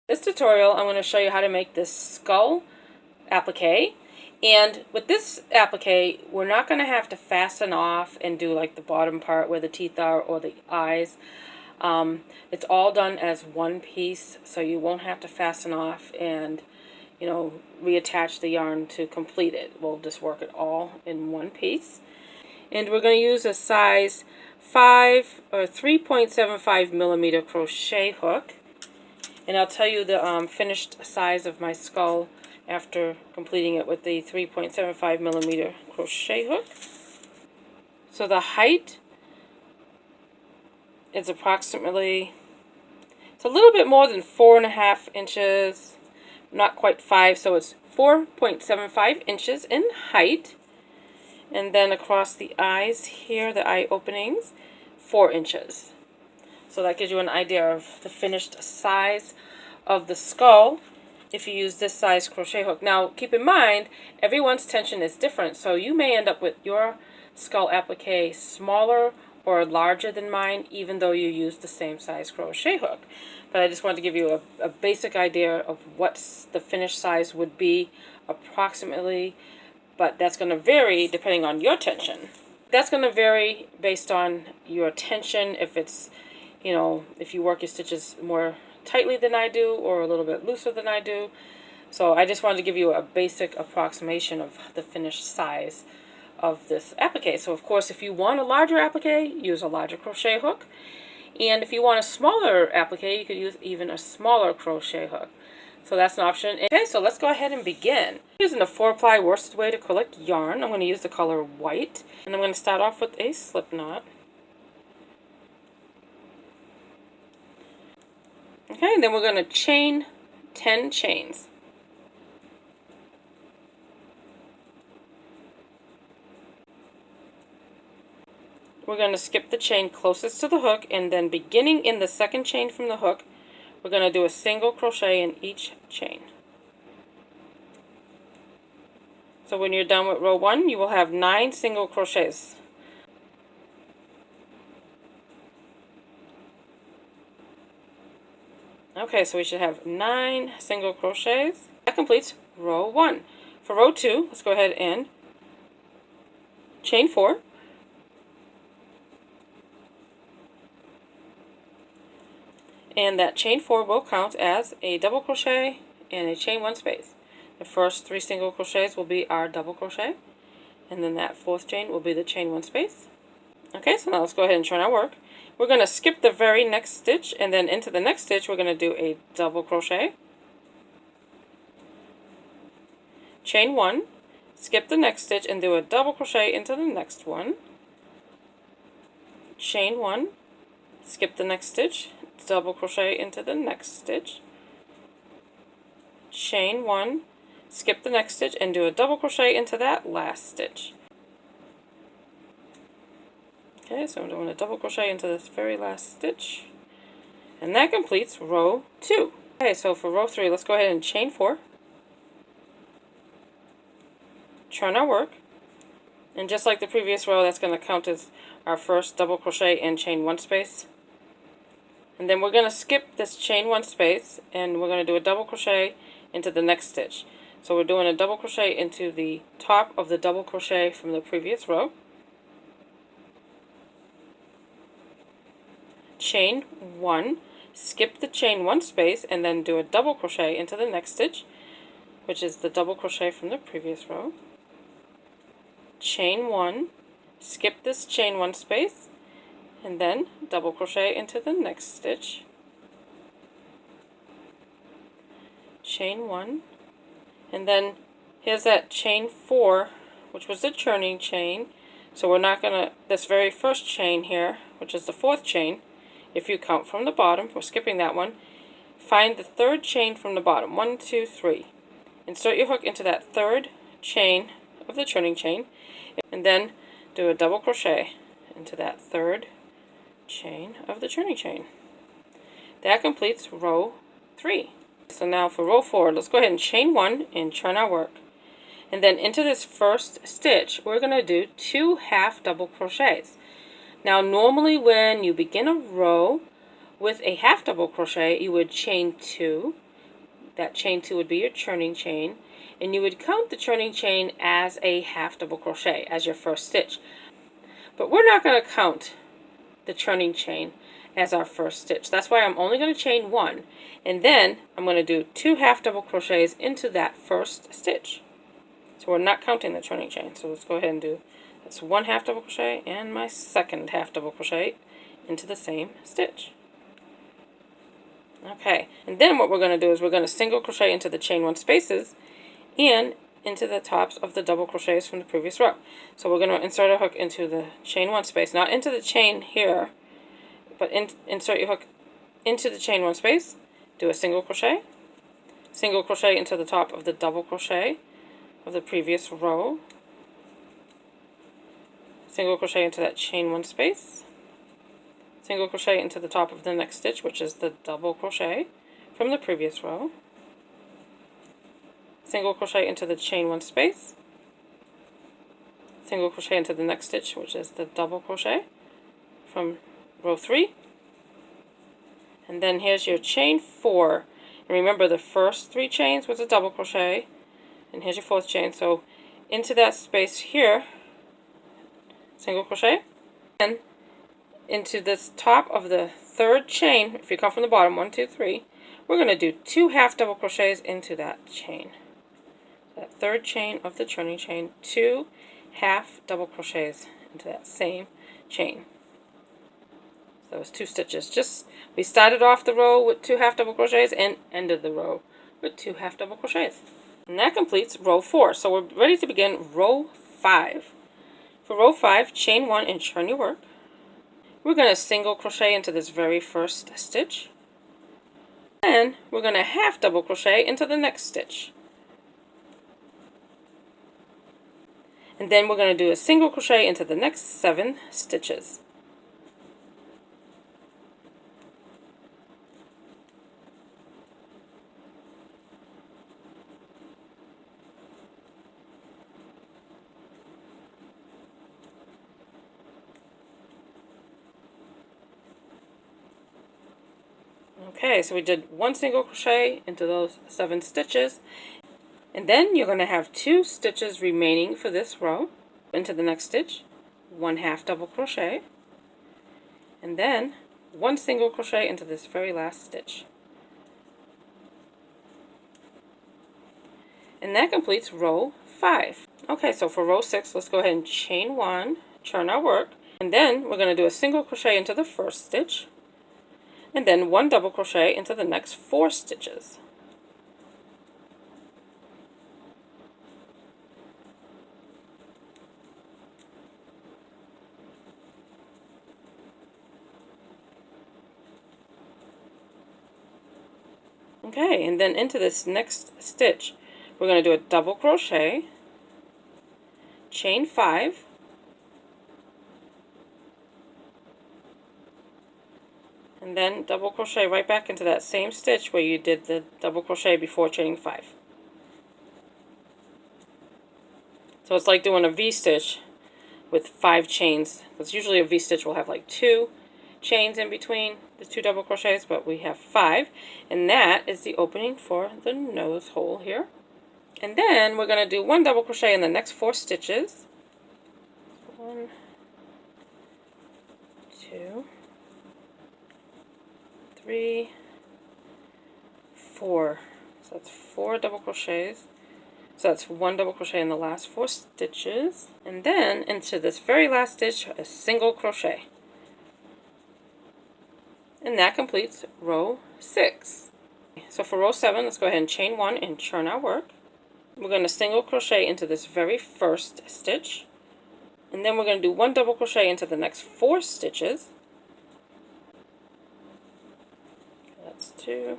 This tutorial I'm going to show you how to make this skull applique, and with this applique we're not going to have to fasten off and do like the bottom part where the teeth are or the eyes. It's all done as one piece, so you won't have to fasten off and reattach the yarn to complete it. We'll just work it all in one piece, and we're going to use a size 5 or 3.75 millimeter crochet hook. And I'll tell you the finished size of my skull after completing it with the 3.75 millimeter crochet hook. So the height is approximately, it's a little bit more than 4.5 inches, not quite 5, so it's 4.75 inches in height. And then across the eyes here, the eye openings, 4 inches. So that gives you an idea of the finished size of the skull if you use this size crochet hook. Now keep in mind, everyone's tension is different, so you may end up with your skull applique smaller or larger than mine, even though you use the same size crochet hook. But I just wanted to give you a basic idea of what the finished size would be approximately, but that's going to vary depending on your tension. That's going to vary based on your tension, if it's if you work your stitches more tightly than I do or a little bit looser than I do. So I just wanted to give you a basic approximation of the finished size of this applique. So of course, if you want a larger applique, use a larger crochet hook. And if you want a smaller applique, you could use even a smaller crochet hook. So that's an option. Okay, so let's go ahead and begin. Using a 4-ply worsted weight acrylic yarn, I'm going to use the color white. And I'm going to start off with a slip knot. Okay, and then we're going to chain 10 chains. We're going to skip the chain closest to the hook, and then beginning in the second chain from the hook, we're going to do a single crochet in each chain. So when you're done with row 1, you will have 9 single crochets. Okay, so we should have 9 single crochets. That completes row 1. For row 2, let's go ahead and chain 4. And that chain 4 will count as a double crochet and a chain 1 space. The first 3 single crochets will be our double crochet, and then that 4th chain will be the chain 1 space. Okay, so now let's go ahead and turn our work. We're going to skip the very next stitch, and then into the next stitch we're going to do a double crochet, chain 1, skip the next stitch and do a double crochet into the next one, chain 1, skip the next stitch, double crochet into the next stitch, chain 1, skip the next stitch and do a double crochet into that last stitch. Okay, so I'm doing a double crochet into this very last stitch, and that completes row 2. Okay, so for row 3, let's go ahead and chain 4, turn our work, and just like the previous row, that's going to count as our first double crochet and chain 1 space. And then we're going to skip this chain 1 space, and we're going to do a double crochet into the next stitch. So we're doing a double crochet into the top of the double crochet from the previous row, chain 1, skip the chain 1 space, and then do a double crochet into the next stitch, which is the double crochet from the previous row, chain 1, skip this chain 1 space, and then double crochet into the next stitch, chain 1, and then here's that chain 4, which was the turning chain. So we're not going to, this very first chain here, which is the 4th chain, if you count from the bottom, we're skipping that one, find the 3rd chain from the bottom, 1, 2, 3. Insert your hook into that 3rd chain of the turning chain, and then do a double crochet into that 3rd chain of the turning chain. That completes row 3. So now for row 4, let's go ahead and chain 1 and turn our work. And then into this first stitch, we're going to do 2 half double crochets. Now normally when you begin a row with a half double crochet, you would chain 2, that chain 2 would be your turning chain, and you would count the turning chain as a half double crochet as your first stitch. But we're not going to count the turning chain as our first stitch. That's why I'm only going to chain 1, and then I'm going to do 2 half double crochets into that first stitch. So we're not counting the turning chain. So let's go ahead and do, that's 1 half double crochet and my second half double crochet into the same stitch. Okay, and then what we're going to do is we're going to single crochet into the chain 1 spaces and into the tops of the double crochets from the previous row. So we're going to insert a hook into the chain 1 space, not into the chain here, but insert your hook into the chain 1 space, do a single crochet into the top of the double crochet of the previous row, single crochet into that chain 1 space, single crochet into the top of the next stitch, which is the double crochet from the previous row, single crochet into the chain 1 space, single crochet into the next stitch, which is the double crochet from row 3, and then here's your chain 4. And remember, the first 3 chains was a double crochet, and here's your 4th chain. So into that space here, single crochet, and into this top of the 3rd chain, if you come from the bottom, 1, 2, 3, we're going to do 2 half double crochets into that chain. That 3rd chain of the turning chain, 2 half double crochets into that same chain. So it's 2 stitches. We started off the row with 2 half double crochets and ended the row with 2 half double crochets. And that completes row 4. So we're ready to begin row 5. For row 5, chain 1 and turn your work. We're going to single crochet into this very first stitch. And we're going to half double crochet into the next stitch. And then we're going to do a single crochet into the next 7 stitches. Okay, so we did 1 single crochet into those 7 stitches, and then you're going to have 2 stitches remaining for this row. Into the next stitch, 1 half double crochet, and then 1 single crochet into this very last stitch. And that completes row 5. Okay, so for row 6, let's go ahead and chain 1, turn our work, and then we're going to do a single crochet into the first stitch, and then 1 double crochet into the next 4 stitches. Okay, and then into this next stitch, we're going to do a double crochet, chain 5, and then double crochet right back into that same stitch where you did the double crochet before chaining 5. So it's like doing a V-stitch with 5 chains, because usually a V-stitch will have like 2 chains in between the 2 double crochets, but we have 5, and that is the opening for the nose hole here. And then we're going to do 1 double crochet in the next 4 stitches. 1, 2, 3, 4. So that's 4 double crochets. So that's 1 double crochet in the last 4 stitches, and then into this very last stitch, a single crochet. And that completes row 6. So for row 7, let's go ahead and chain 1 and turn our work. We're going to single crochet into this very first stitch, and then we're going to do 1 double crochet into the next 4 stitches. That's 2,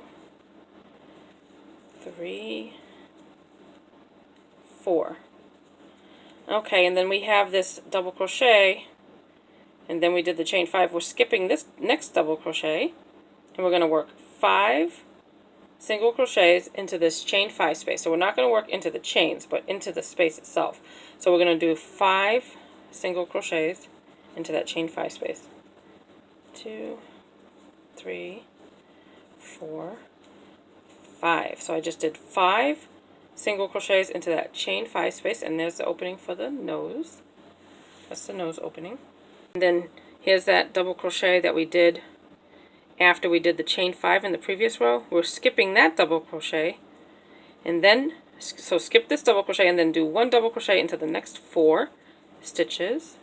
3, 4. Okay, and then we have this double crochet, and then we did the chain 5. We're skipping this next double crochet, and we're going to work 5 single crochets into this chain 5 space. So we're not going to work into the chains, but into the space itself. So we're going to do 5 single crochets into that chain 5 space. 2, 3, 4, 5. So I just did 5 single crochets into that chain 5 space, and there's the opening for the nose. That's the nose opening. And then here's that double crochet that we did after we did the chain 5 in the previous row. We're skipping that double crochet, and then so skip this double crochet and then do 1 double crochet into the next 4 stitches.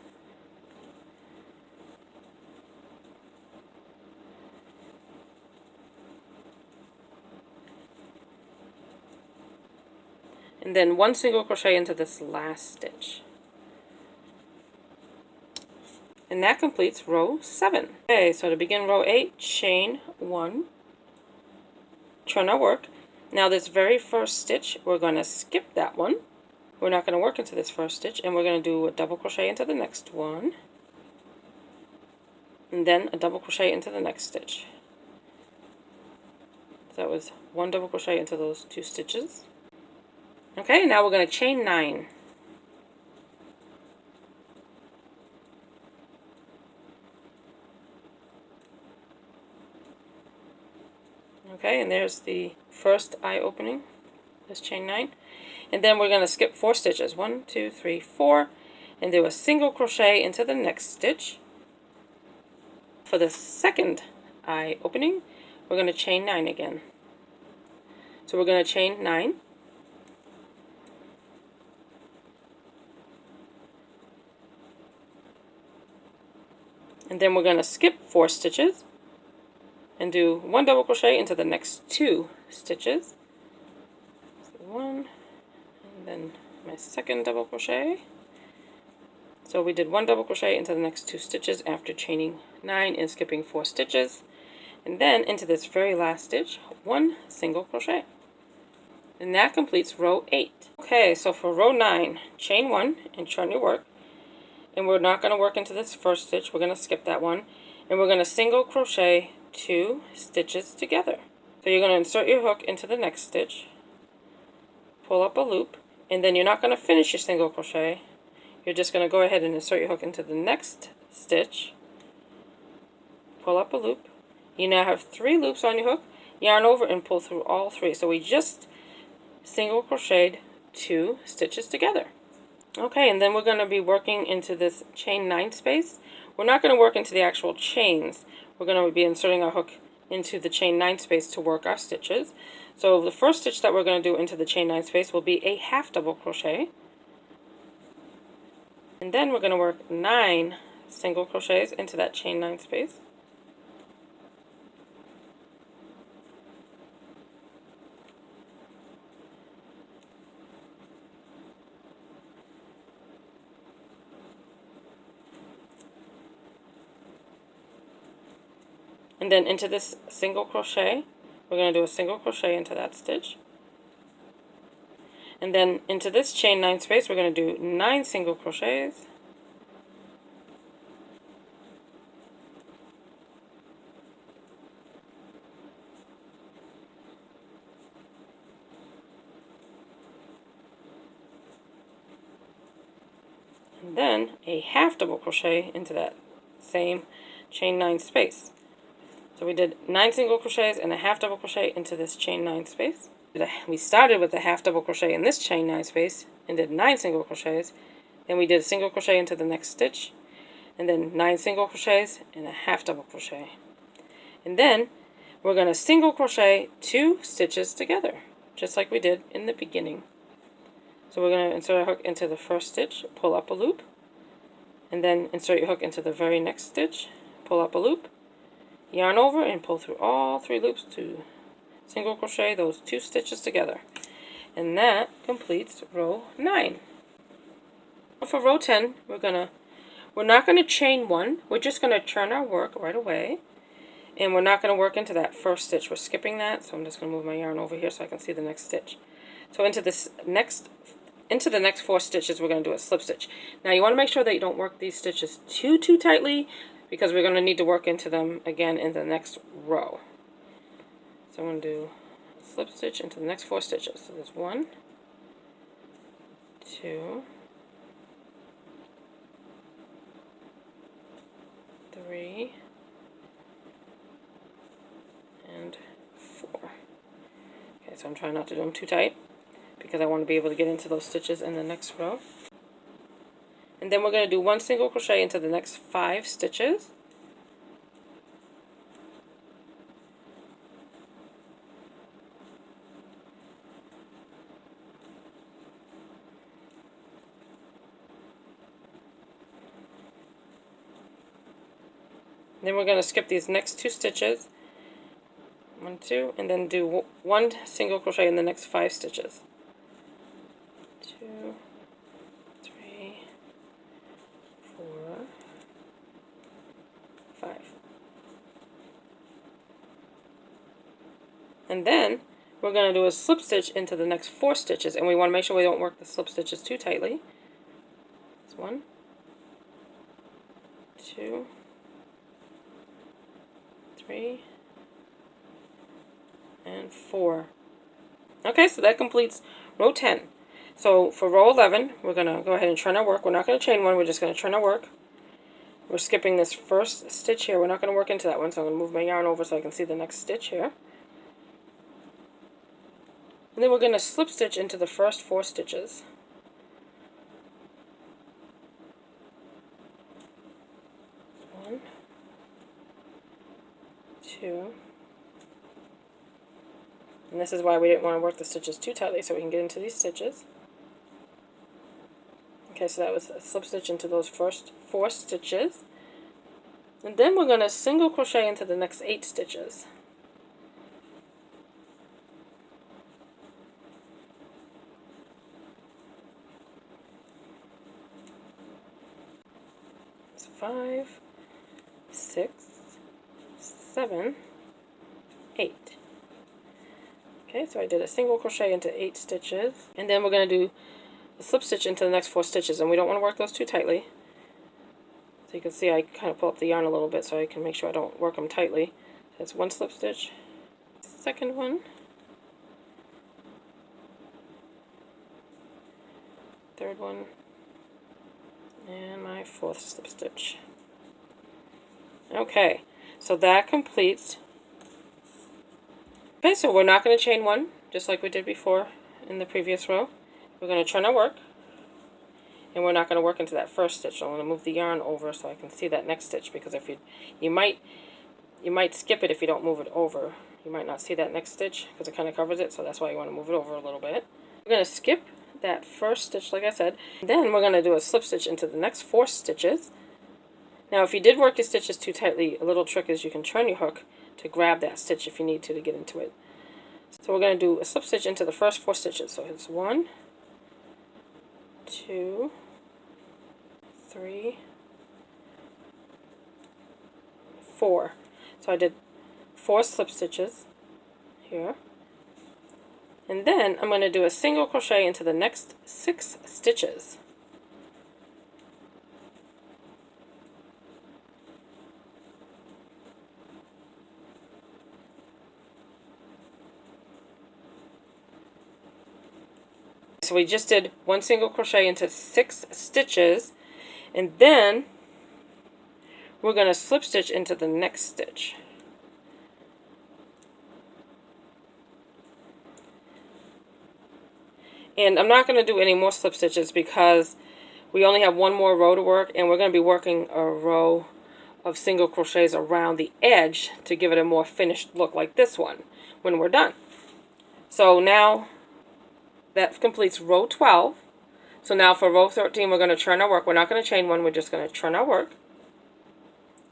And then 1 single crochet into this last stitch. And that completes row 7. Okay, so to begin row 8, chain 1, turn our work. Now this very first stitch, we're going to skip that one. We're not going to work into this first stitch, and we're going to do a double crochet into the next one, and then a double crochet into the next stitch. So that was 1 double crochet into those 2 stitches. Okay, now we're going to chain 9. Okay, and there's the first eye opening, this chain 9. And then we're going to skip 4 stitches, 1, 2, 3, 4, and do a single crochet into the next stitch. For the second eye opening, we're going to chain 9 again. So we're going to chain 9. And then we're going to skip 4 stitches and do 1 double crochet into the next 2 stitches. So 1, and then my second double crochet. So we did 1 double crochet into the next 2 stitches after chaining 9 and skipping 4 stitches. And then into this very last stitch, 1 single crochet. And that completes row 8. Okay, so for row 9, chain 1 and turn your work. And we're not going to work into this first stitch, we're going to skip that one. And we're going to single crochet 2 stitches together. So you're going to insert your hook into the next stitch, pull up a loop, and then you're not going to finish your single crochet. You're just going to go ahead and insert your hook into the next stitch, pull up a loop. You now have 3 loops on your hook, yarn over and pull through all 3. So we just single crocheted 2 stitches together. Okay, and then we're going to be working into this chain 9 space. We're not going to work into the actual chains. We're going to be inserting our hook into the chain 9 space to work our stitches. So the first stitch that we're going to do into the chain 9 space will be a half double crochet. And then we're going to work 9 single crochets into that chain 9 space. And then into this single crochet, we're going to do a single crochet into that stitch. And then into this chain 9 space, we're going to do 9 single crochets. And then a half double crochet into that same chain 9 space. So we did 9 single crochets and a half double crochet into this chain 9 space. We started with a half double crochet in this chain 9 space and did 9 single crochets. Then we did a single crochet into the next stitch, and then 9 single crochets and a half double crochet. And then we're going to single crochet 2 stitches together, just like we did in the beginning. So we're going to insert our hook into the first stitch, pull up a loop, and then insert your hook into the very next stitch, pull up a loop, yarn over and pull through all 3 loops to single crochet those 2 stitches together. And that completes row 9. For row 10, we're not going to chain 1, we're just going to turn our work right away. And we're not going to work into that first stitch, we're skipping that, so I'm just going to move my yarn over here so I can see the next stitch. So into the next 4 stitches, we're going to do a slip stitch. Now you want to make sure that you don't work these stitches too tightly, because we're going to need to work into them again in the next row. So I'm going to do a slip stitch into the next 4 stitches. So there's 1, 2, 3, and 4. Okay, Okay, so I'm trying not to do them too tight because I want to be able to get into those stitches in the next row. And then we're going to do 1 single crochet into the next 5 stitches. Then we're going to skip these next 2 stitches, 1, 2, and then do 1 single crochet in the next 5 stitches. 2, 3, 4, 5. And then we're going to do a slip stitch into the next 4 stitches, and we want to make sure we don't work the slip stitches too tightly. That's 1, 2, 3, and 4. Okay, so that completes row 10. So for row 11, we're going to go ahead and turn our work. We're not going to chain one, we're just going to turn our work. We're skipping this first stitch here. We're not going to work into that one, so I'm going to move my yarn over so I can see the next stitch here. And then we're going to slip stitch into the first 4 stitches. One, 2. And this is why we didn't want to work the stitches too tightly, so we can get into these stitches. Okay, so that was a slip stitch into those first 4 stitches. And then we're going to single crochet into the next 8 stitches. It's 5, 6, 7, 8. Okay, so I did a single crochet into 8 stitches, and then we're going to do a slip stitch into the next 4 stitches, and we don't want to work those too tightly. So you can see I kind of pull up the yarn a little bit so I can make sure I don't work them tightly. That's 1 slip stitch, second one, third one, and my 4th slip stitch. Okay, so that completes. Okay, so we're not going to chain one, just like we did before in the previous row. We're going to turn our work, and we're not going to work into that first stitch. So I'm going to move the yarn over so I can see that next stitch, because if you might skip it if you don't move it over. You might not see that next stitch because it kind of covers it, so that's why you want to move it over a little bit. We're going to skip that first stitch, like I said. Then we're going to do a slip stitch into the next 4 stitches. Now, if you did work your stitches too tightly, a little trick is you can turn your hook to grab that stitch if you need to get into it. So we're going to do a slip stitch into the first 4 stitches. So it's 1, 2, 3, 4. So I did 4 slip stitches here. And then I'm going to do a single crochet into the next 6 stitches. So we just did 1 single crochet into 6 stitches, and then we're going to slip stitch into the next stitch. And I'm not going to do any more slip stitches because we only have 1 more row to work, and we're going to be working a row of single crochets around the edge to give it a more finished look like this one when we're done. So now that completes row 12. So now for row 13, we're going to turn our work. We're not going to chain one, we're just going to turn our work.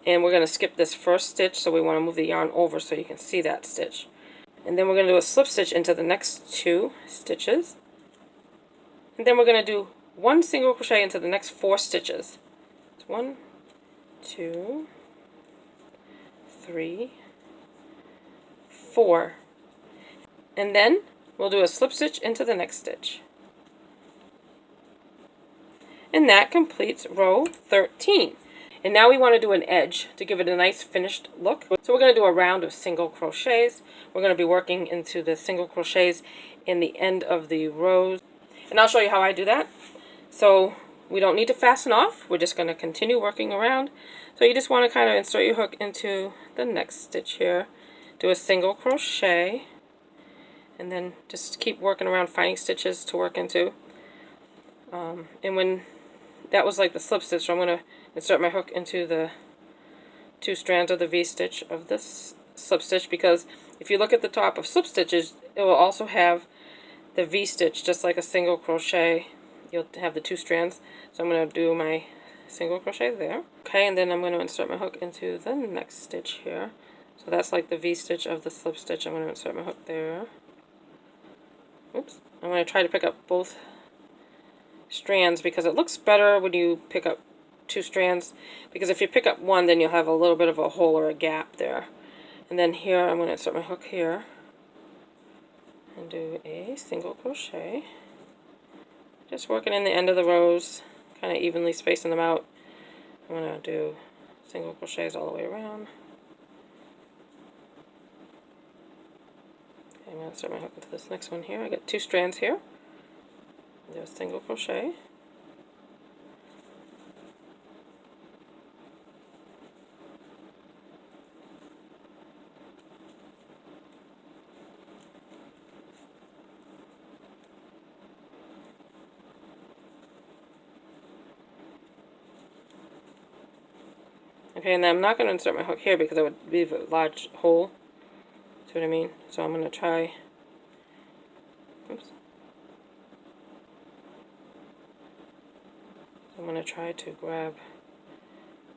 And we're going to skip this first stitch, so we want to move the yarn over so you can see that stitch. And then we're going to do a slip stitch into the next 2 stitches. And then we're going to do 1 single crochet into the next 4 stitches. It's 1, 2, 3, 4. And then we'll do a slip stitch into the next stitch. And that completes row 13. And now we want to do an edge to give it a nice finished look. So we're going to do a round of single crochets. We're going to be working into the single crochets in the end of the rows. And I'll show you how I do that. So we don't need to fasten off. We're just going to continue working around. So you just want to kind of insert your hook into the next stitch here. Do a single crochet. and then just keep working around finding stitches to work into. And when that was like the slip stitch, so I'm going to insert my hook into the 2 strands of the V-stitch of this slip stitch, because if you look at the top of slip stitches, it will also have the V-stitch, just like a single crochet. You'll have the 2 strands. So I'm going to do my single crochet there. Okay, and then I'm going to insert my hook into the next stitch here. So that's like the V-stitch of the slip stitch. I'm going to insert my hook there. Oops. I'm going to try to pick up both strands because it looks better when you pick up 2 strands, because if you pick up one, then you'll have a little bit of a hole or a gap there. And then here I'm going to insert my hook here and do a single crochet, just working in the end of the rows, kind of evenly spacing them out. I'm going to do single crochets all the way around. Okay, I'm going to insert my hook into this next one here. I got 2 strands here. Do a single crochet. Okay, and then I'm not going to insert my hook here because it would leave a large hole. See what I mean? So I'm going to try. Oops. I'm going to try to grab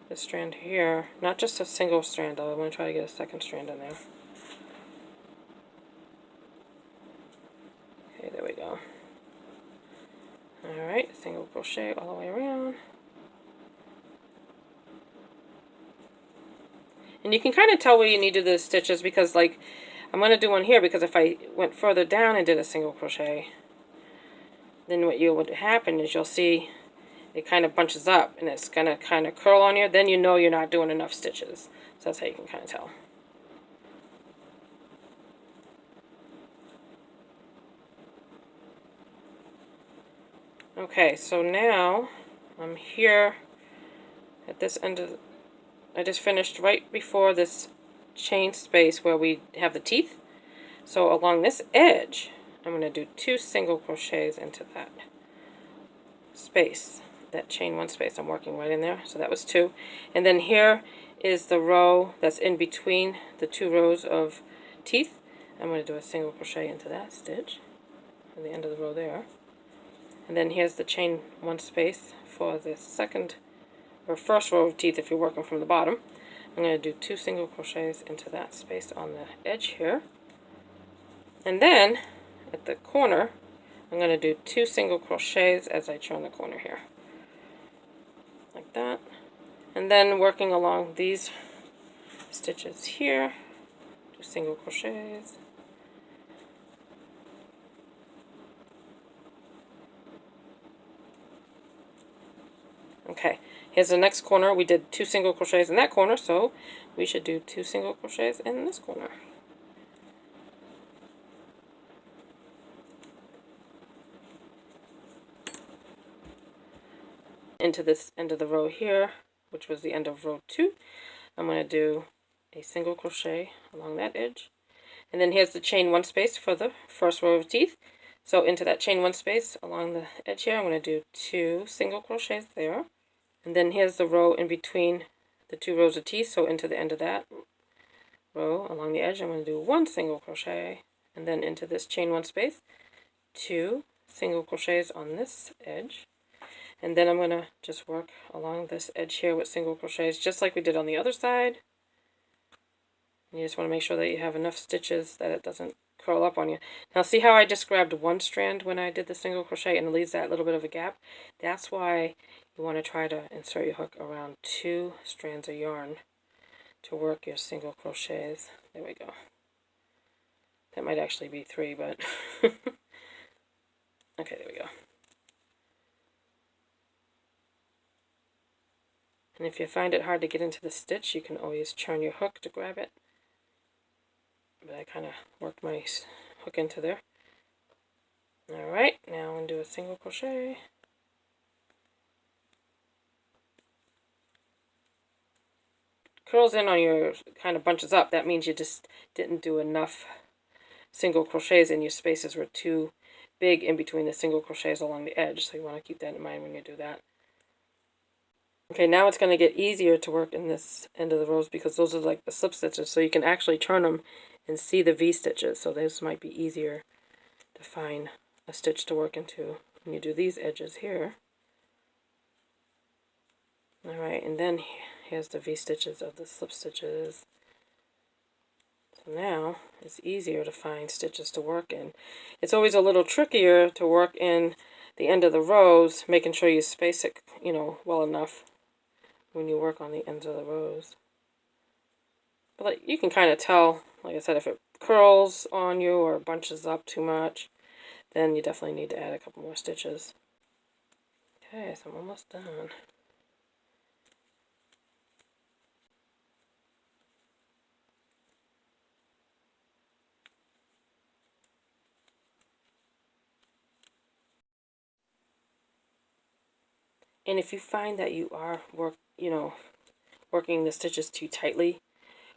this strand here. Not just a single strand though. I'm going to try to get a second strand in there. Okay, there we go. Alright, single crochet all the way around. And you can kind of tell where you need to do the stitches, because like I'm going to do one here, because if I went further down and did a single crochet, then what would happen is you'll see it kind of bunches up and it's going to kind of curl on you. Then you know you're not doing enough stitches. So that's how you can kind of tell. Okay, so now I'm here at this end of I just finished right before this chain space where we have the teeth. So along this edge, I'm going to do 2 single crochets into that space, that chain 1 space. I'm working right in there. So that was 2. And then here is the row that's in between the 2 rows of teeth. I'm going to do a single crochet into that stitch at the end of the row there. And then here's the chain 1 space for the second or first row of teeth if you're working from the bottom. I'm going to do 2 single crochets into that space on the edge here. And then at the corner, I'm going to do 2 single crochets as I turn the corner here. Like that. And then working along these stitches here, do single crochets. Okay, here's the next corner. We did 2 single crochets in that corner, so we should do 2 single crochets in this corner. Into this end of the row here, which was the end of row 2, I'm going to do a single crochet along that edge. And then here's the chain 1 space for the first row of teeth. So into that chain 1 space along the edge here, I'm going to do 2 single crochets there. And then here's the row in between the 2 rows of teeth, so into the end of that row along the edge, I'm going to do 1 single crochet, and then into this chain 1 space, 2 single crochets on this edge. And then I'm going to just work along this edge here with single crochets, just like we did on the other side. And you just want to make sure that you have enough stitches that it doesn't curl up on you. Now see how I just grabbed 1 strand when I did the single crochet and it leaves that little bit of a gap? That's why you want to try to insert your hook around 2 strands of yarn to work your single crochets. There we go. That might actually be 3, but okay, there we go. And if you find it hard to get into the stitch, you can always turn your hook to grab it. But I kind of worked my hook into there. Alright, now I'm going to do a single crochet. Curls in on your, kind of bunches up. That means you just didn't do enough single crochets and your spaces were too big in between the single crochets along the edge. So you want to keep that in mind when you do that. Okay, now it's going to get easier to work in this end of the rows because those are like the slip stitches, so you can actually turn them and see the V stitches. So this might be easier to find a stitch to work into when you do these edges here. Alright, and then here's the V stitches of the slip stitches. So now it's easier to find stitches to work in. It's always a little trickier to work in the end of the rows, making sure you space it, well enough when you work on the ends of the rows. But like, you can kind of tell, like I said, if it curls on you or bunches up too much, then you definitely need to add a couple more stitches. Okay, so I'm almost done. And if you find that you are working the stitches too tightly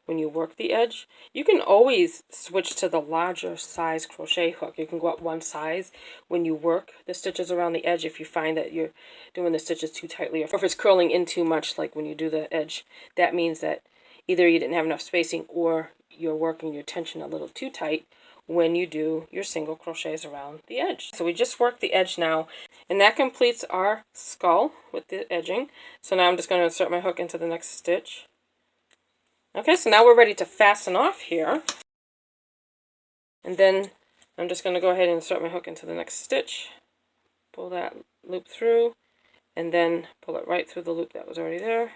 when you work the edge, you can always switch to the larger size crochet hook. You can go up one size when you work the stitches around the edge if you find that you're doing the stitches too tightly, or if it's curling in too much, like when you do the edge. That means that either you didn't have enough spacing or you're working your tension a little too tight when you do your single crochets around the edge. So we just worked the edge now, and that completes our skull with the edging. So now I'm just going to insert my hook into the next stitch. Okay, so now we're ready to fasten off here. And then I'm just going to go ahead and insert my hook into the next stitch. Pull that loop through, and then pull it right through the loop that was already there.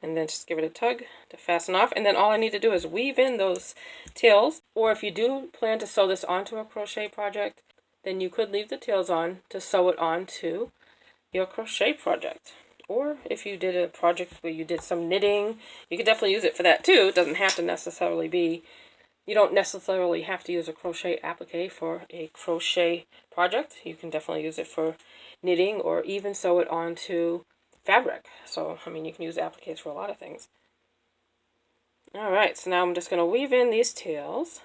And then just give it a tug to fasten off. And then all I need to do is weave in those tails. Or if you do plan to sew this onto a crochet project, then you could leave the tails on to sew it onto your crochet project. Or if you did a project where you did some knitting, you could definitely use it for that too. It doesn't have to necessarily be, you don't necessarily have to use a crochet applique for a crochet project. You can definitely use it for knitting or even sew it onto fabric. So, I mean, you can use appliques for a lot of things. Alright, so now I'm just going to weave in these tails.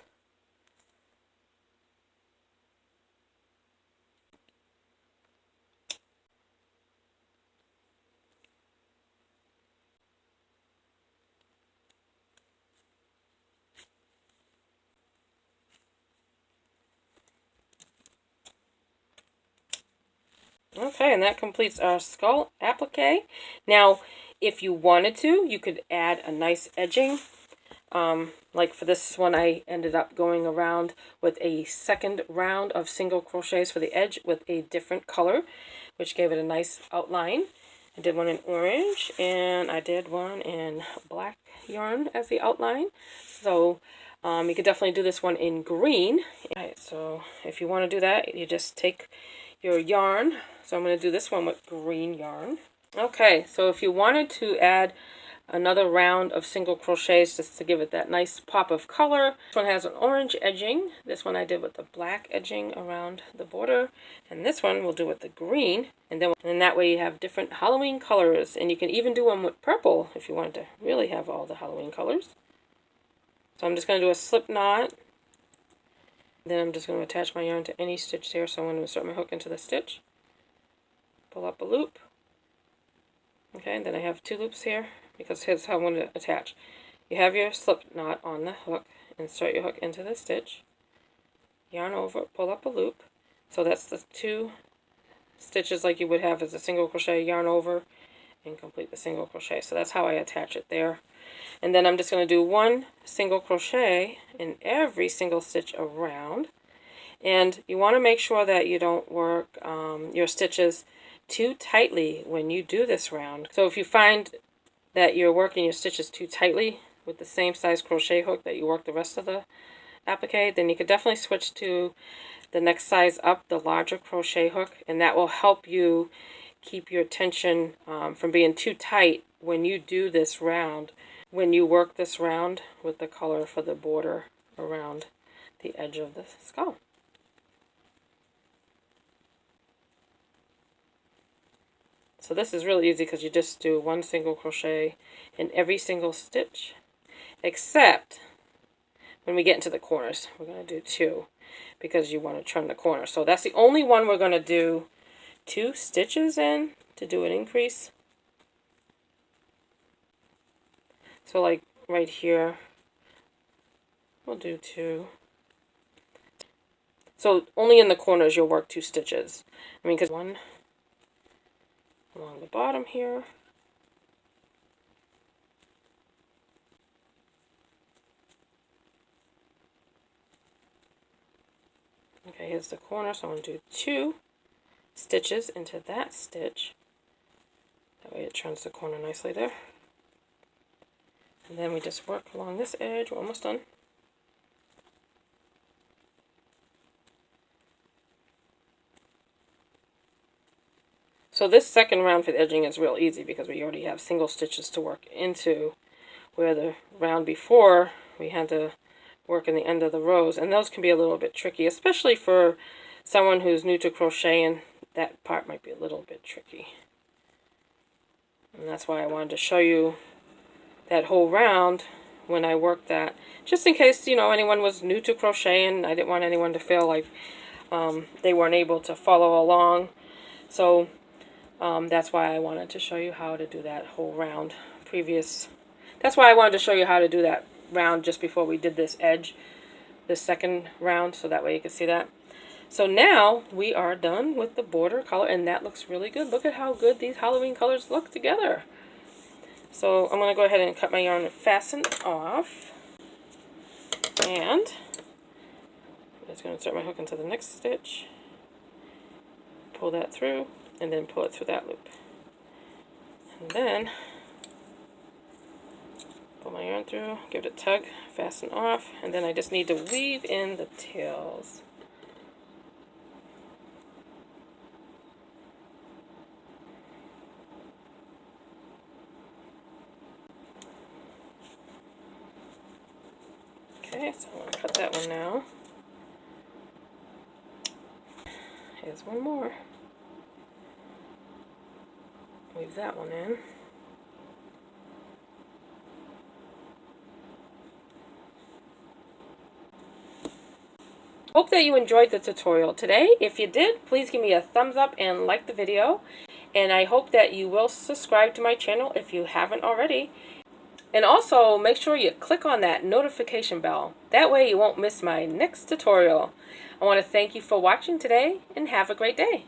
Okay, and that completes our skull applique. Now, if you wanted to, you could add a nice edging. Like for this one, I ended up going around with a second round of single crochets for the edge with a different color, which gave it a nice outline. I did one in orange, and I did one in black yarn as the outline. So you could definitely do this one in green. Alright, so if you want to do that, you just take your yarn. So I'm going to do this one with green yarn. Okay, so if you wanted to add another round of single crochets just to give it that nice pop of color. This one has an orange edging. This one I did with the black edging around the border. And this one we'll do with the green. And then that way you have different Halloween colors. And you can even do one with purple if you wanted to really have all the Halloween colors. So I'm just going to do a slip knot. Then I'm just going to attach my yarn to any stitch there. So I'm going to insert my hook into the stitch. Pull up a loop. Okay, and then I have two loops here, because here's how I'm going to attach. You have your slip knot on the hook, insert your hook into the stitch, yarn over, pull up a loop. So that's the two stitches like you would have as a single crochet, yarn over, and complete the single crochet. So that's how I attach it there. And then I'm just going to do one single crochet in every single stitch around. And you want to make sure that you don't work your stitches too tightly when you do this round. So if you find that you're working your stitches too tightly with the same size crochet hook that you work the rest of the applique, then you could definitely switch to the next size up, the larger crochet hook, and that will help you keep your tension from being too tight when you do this round, when you work this round with the color for the border around the edge of the skull. So this is really easy because you just do one single crochet in every single stitch, except when we get into the corners. We're going to do 2 because you want to trim the corner. So that's the only one we're going to do 2 stitches in to do an increase. So like right here, we'll do 2. So only in the corners you'll work 2 stitches. I mean, because 1 along the bottom here. Okay, here's the corner, so I'm going to do 2 stitches into that stitch. That way it trims the corner nicely there. And then we just work along this edge. We're almost done. So this second round for the edging is real easy because we already have single stitches to work into, where the round before we had to work in the end of the rows, and those can be a little bit tricky, especially for someone who's new to crocheting. That part might be a little bit tricky, and that's why I wanted to show you that whole round when I worked that, just in case, you know, anyone was new to crocheting. I didn't want anyone to feel like they weren't able to follow along. So that's why I wanted to show you how to do that whole round. That's why I wanted to show you how to do that round just before we did this edge, this second round, so that way you can see that. So now we are done with the border color, and that looks really good. Look at how good these Halloween colors look together. So I'm going to go ahead and cut my yarn and fasten off, and I'm just going to insert my hook into the next stitch, pull that through, and then pull it through that loop, and then pull my yarn through, give it a tug, fasten off, and then I just need to weave in the tails. Okay, so I'm going to cut that one now. Here's one more. Weave that one in. Hope that you enjoyed the tutorial today. If you did, please give me a thumbs up and like the video. And I hope that you will subscribe to my channel if you haven't already. And also make sure you click on that notification bell. That way you won't miss my next tutorial. I want to thank you for watching today and have a great day.